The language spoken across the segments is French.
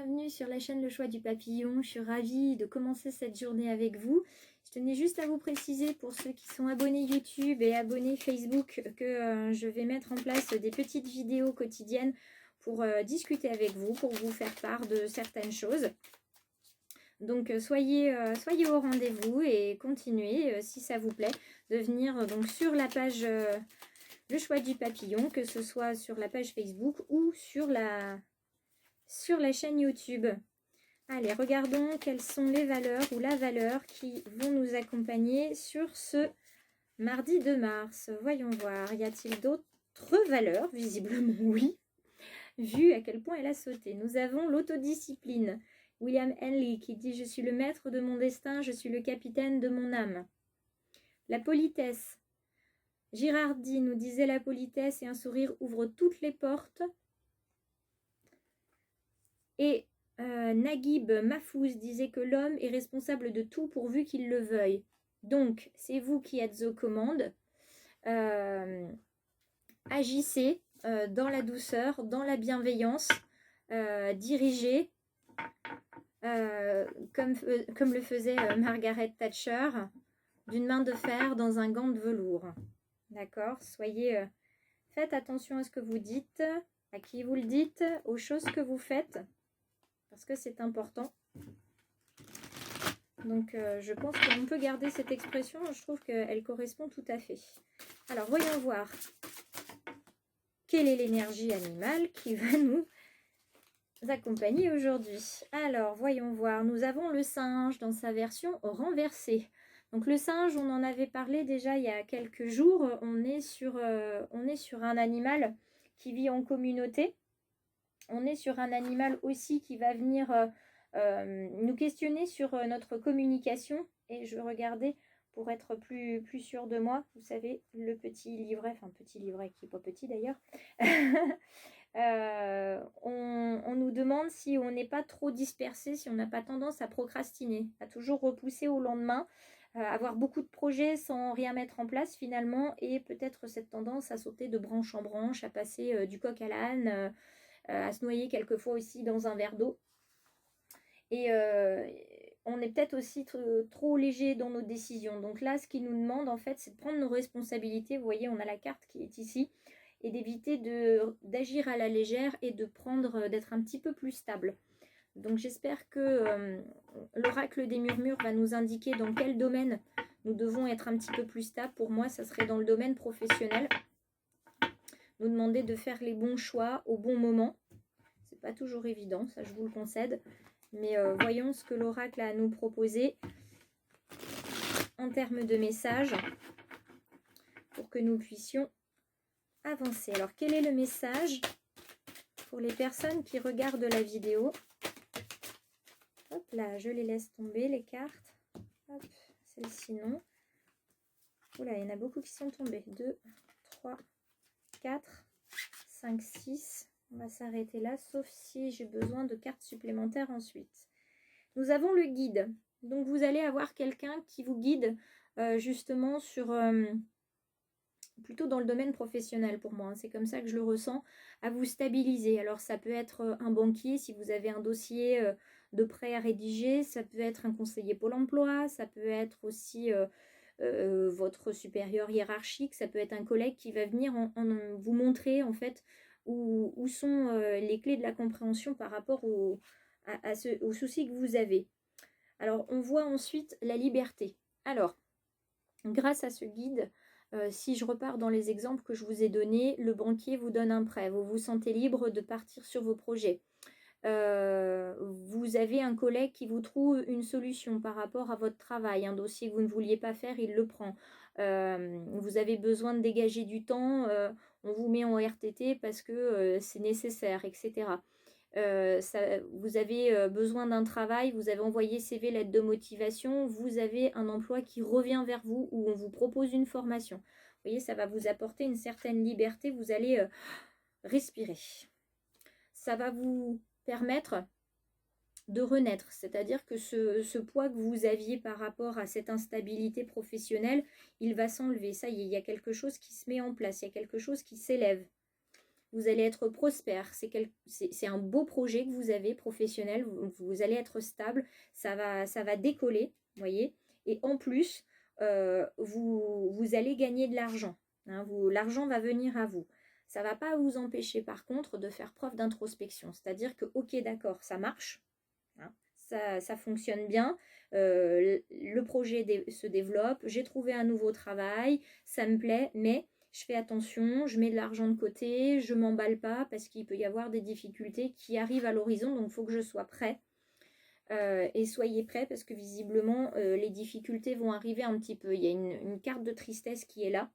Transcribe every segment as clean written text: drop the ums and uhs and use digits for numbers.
bienvenue sur la chaîne Le Choix du Papillon. Je suis ravie de commencer cette journée avec vous. Je tenais juste à vous préciser pour ceux qui sont abonnés YouTube et abonnés Facebook que je vais mettre en place des petites vidéos quotidiennes pour discuter avec vous, pour vous faire part de certaines choses. Donc soyez au rendez-vous et continuez, si ça vous plaît, de venir donc sur la page Le Choix du Papillon, que ce soit sur la page Facebook ou sur la chaîne YouTube. Allez, regardons quelles sont les valeurs ou la valeur qui vont nous accompagner sur ce mardi 2 mars. Voyons voir, y a-t-il d'autres valeurs? Visiblement oui, vu à quel point elle a sauté. Nous avons l'autodiscipline. William Henley qui dit « Je suis le maître de mon destin, je suis le capitaine de mon âme ». La politesse. Girardi nous disait « La politesse et un sourire ouvrent toutes les portes ». Et Naguib Mahfouz disait que l'homme est responsable de tout pourvu qu'il le veuille. Donc, c'est vous qui êtes aux commandes. Agissez dans la douceur, dans la bienveillance. Dirigez comme le faisait Margaret Thatcher, d'une main de fer dans un gant de velours. D'accord? Faites attention à ce que vous dites, à qui vous le dites, aux choses que vous faites. Parce que c'est important. Donc, je pense qu'on peut garder cette expression. Je trouve qu'elle correspond tout à fait. Alors, voyons voir. Quelle est l'énergie animale qui va nous accompagner aujourd'hui? Alors, voyons voir. Nous avons le singe dans sa version renversée. Donc, le singe, on en avait parlé déjà il y a quelques jours. On est sur un animal qui vit en communauté. On est sur un animal aussi qui va venir nous questionner sur notre communication. Et je regardais pour être plus sûr de moi. Vous savez, le petit livret, enfin petit livret qui n'est pas petit d'ailleurs. On nous demande si on n'est pas trop dispersé, si on n'a pas tendance à procrastiner, à toujours repousser au lendemain, avoir beaucoup de projets sans rien mettre en place finalement. Et peut-être cette tendance à sauter de branche en branche, à passer du coq à l'âne, à se noyer quelquefois aussi dans un verre d'eau. Et on est peut-être aussi trop léger dans nos décisions. Donc là, ce qu'il nous demande, en fait, c'est de prendre nos responsabilités. Vous voyez, on a la carte qui est ici. Et d'éviter d'agir à la légère et d'être un petit peu plus stable. Donc j'espère que l'oracle des murmures va nous indiquer dans quel domaine nous devons être un petit peu plus stable. Pour moi, ça serait dans le domaine professionnel. Nous demander de faire les bons choix au bon moment. C'est pas toujours évident, ça je vous le concède. Mais voyons ce que l'oracle a à nous proposer en termes de message pour que nous puissions avancer. Alors quel est le message pour les personnes qui regardent la vidéo? Hop là, je les laisse tomber les cartes. Hop, celle-ci non. Oula, il y en a beaucoup qui sont tombées. 2, 3, 4, 5, 6. On va s'arrêter là, sauf si j'ai besoin de cartes supplémentaires ensuite. Nous avons le guide. Donc, vous allez avoir quelqu'un qui vous guide justement sur... plutôt dans le domaine professionnel pour moi. Hein. C'est comme ça que je le ressens, à vous stabiliser. Alors, ça peut être un banquier si vous avez un dossier de prêt à rédiger. Ça peut être un conseiller Pôle emploi. Ça peut être aussi... votre supérieur hiérarchique, ça peut être un collègue qui va venir vous montrer en fait où sont les clés de la compréhension par rapport aux soucis que vous avez. Alors on voit ensuite la liberté. Alors grâce à ce guide, si je repars dans les exemples que je vous ai donnés, le banquier vous donne un prêt, vous vous sentez libre de partir sur vos projets. Vous avez un collègue qui vous trouve une solution par rapport à votre travail, un dossier que vous ne vouliez pas faire, il le prend. Vous avez besoin de dégager du temps, on vous met en RTT parce que c'est nécessaire, etc. Vous avez besoin d'un travail, vous avez envoyé CV, lettre de motivation, vous avez un emploi qui revient vers vous ou on vous propose une formation. Vous voyez, ça va vous apporter une certaine liberté, vous allez respirer. Ça va vous permettre de renaître, c'est-à-dire que ce poids que vous aviez par rapport à cette instabilité professionnelle, il va s'enlever. Ça y est, il y a quelque chose qui se met en place, il y a quelque chose qui s'élève. vous allez être prospère. C'est un beau projet que vous avez professionnel, vous allez être stable, ça va décoller, voyez. Et en plus, vous allez gagner de l'argent. Hein, l'argent va venir à vous. Ça ne va pas vous empêcher par contre de faire preuve d'introspection. C'est-à-dire que, ok, d'accord, ça marche, hein, ça fonctionne bien, le projet se développe, j'ai trouvé un nouveau travail, ça me plaît, mais je fais attention, je mets de l'argent de côté, je ne m'emballe pas parce qu'il peut y avoir des difficultés qui arrivent à l'horizon, donc il faut que je sois prêt. Et soyez prêts parce que visiblement les difficultés vont arriver un petit peu. Il y a une carte de tristesse qui est là.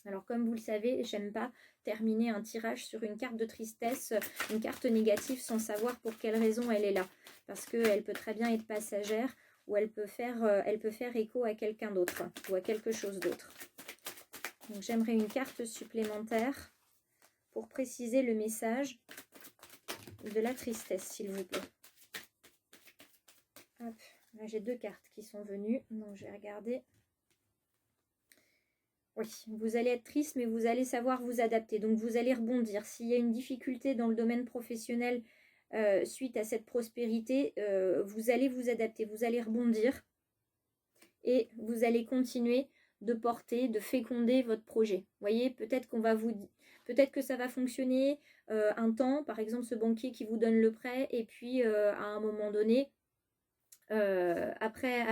Alors comme vous le savez, j'aime pas terminer un tirage sur une carte de tristesse, une carte négative sans savoir pour quelle raison elle est là. Parce qu'elle peut très bien être passagère ou elle peut faire écho à quelqu'un d'autre ou à quelque chose d'autre. Donc j'aimerais une carte supplémentaire pour préciser le message de la tristesse, s'il vous plaît. Hop, là j'ai 2 cartes qui sont venues, donc je vais regarder. Oui, vous allez être triste, mais vous allez savoir vous adapter. Donc, vous allez rebondir. S'il y a une difficulté dans le domaine professionnel suite à cette prospérité, vous allez vous adapter. Vous allez rebondir et vous allez continuer de porter, de féconder votre projet. Vous voyez, peut-être que ça va fonctionner un temps. Par exemple, ce banquier qui vous donne le prêt et puis à un moment donné, après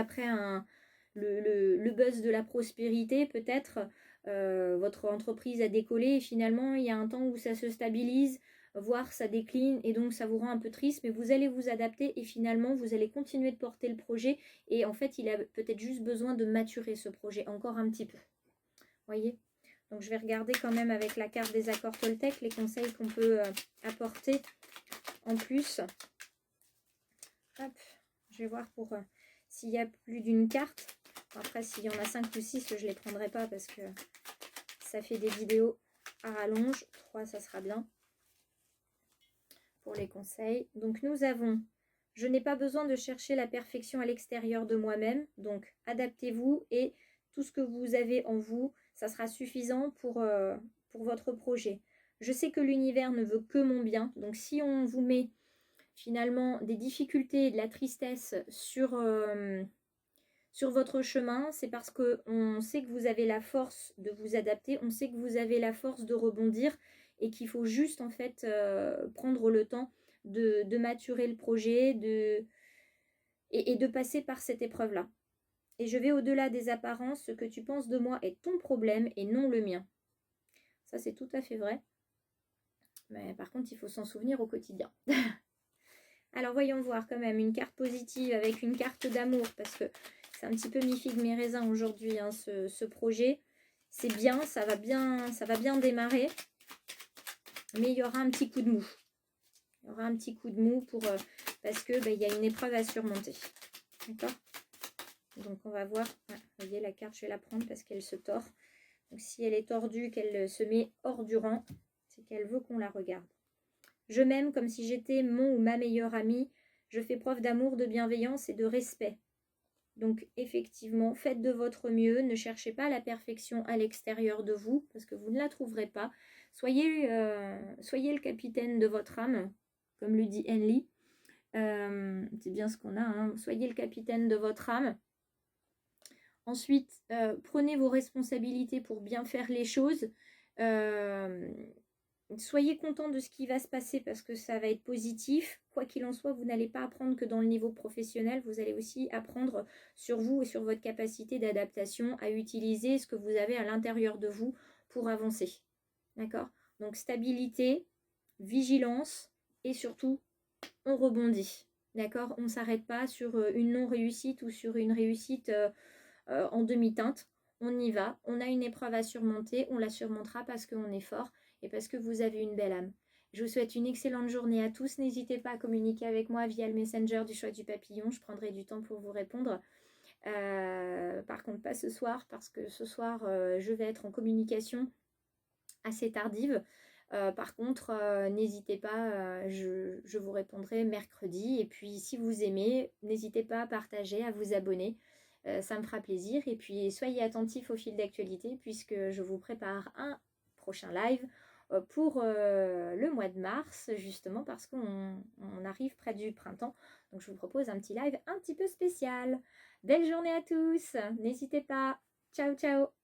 le buzz de la prospérité, peut-être votre entreprise a décollé et finalement il y a un temps où ça se stabilise, voire ça décline et donc ça vous rend un peu triste, mais vous allez vous adapter et finalement vous allez continuer de porter le projet et en fait il a peut-être juste besoin de maturer ce projet encore un petit peu. Voyez, donc je vais regarder quand même avec la carte des accords Toltec les conseils qu'on peut apporter en plus. Hop, je vais voir pour s'il y a plus d'une carte. Après, s'il y en a 5 ou 6, je ne les prendrai pas parce que ça fait des vidéos à rallonge. 3, ça sera bien pour les conseils. Donc, nous avons, je n'ai pas besoin de chercher la perfection à l'extérieur de moi-même. Donc, adaptez-vous et tout ce que vous avez en vous, ça sera suffisant pour votre projet. Je sais que l'univers ne veut que mon bien. Donc, si on vous met finalement des difficultés et de la tristesse sur votre chemin, c'est parce qu'on sait que vous avez la force de vous adapter, on sait que vous avez la force de rebondir et qu'il faut juste en fait prendre le temps de maturer le projet et de passer par cette épreuve-là. Et je vais au-delà des apparences, ce que tu penses de moi est ton problème et non le mien. Ça, c'est tout à fait vrai. Mais par contre, il faut s'en souvenir au quotidien. Alors, voyons voir quand même une carte positive avec une carte d'amour parce que c'est un petit peu mi-figue mi-raisin aujourd'hui, hein, ce projet. C'est bien, ça va bien démarrer. Mais il y aura un petit coup de mou. Il y aura un petit coup de mou parce que y a une épreuve à surmonter. D'accord? Donc, on va voir. Ah, vous voyez, la carte, je vais la prendre parce qu'elle se tord. Donc, si elle est tordue, qu'elle se met hors du rang, c'est qu'elle veut qu'on la regarde. Je m'aime comme si j'étais mon ou ma meilleure amie. Je fais preuve d'amour, de bienveillance et de respect. Donc effectivement, faites de votre mieux. Ne cherchez pas la perfection à l'extérieur de vous parce que vous ne la trouverez pas. Soyez le capitaine de votre âme, comme le dit Henley. C'est bien ce qu'on a. Hein. Soyez le capitaine de votre âme. Ensuite, prenez vos responsabilités pour bien faire les choses. Soyez content de ce qui va se passer parce que ça va être positif. Quoi qu'il en soit, vous n'allez pas apprendre que dans le niveau professionnel, vous allez aussi apprendre sur vous et sur votre capacité d'adaptation à utiliser ce que vous avez à l'intérieur de vous pour avancer. D'accord? Donc stabilité, vigilance et surtout, on rebondit. D'accord? On ne s'arrête pas sur une non-réussite ou sur une réussite en demi-teinte. On y va, on a une épreuve à surmonter, on la surmontera parce qu'on est fort et parce que vous avez une belle âme. Je vous souhaite une excellente journée à tous. N'hésitez pas à communiquer avec moi via le messenger du choix du papillon. Je prendrai du temps pour vous répondre. Par contre, pas ce soir parce que ce soir, je vais être en communication assez tardive. Par contre, n'hésitez pas, je vous répondrai mercredi. Et puis, si vous aimez, n'hésitez pas à partager, à vous abonner. Ça me fera plaisir. Et puis, soyez attentifs au fil d'actualité puisque je vous prépare un prochain live pour le mois de mars, justement parce qu'on arrive près du printemps. Donc je vous propose un petit live un petit peu spécial. Belle journée à tous, n'hésitez pas. Ciao ciao.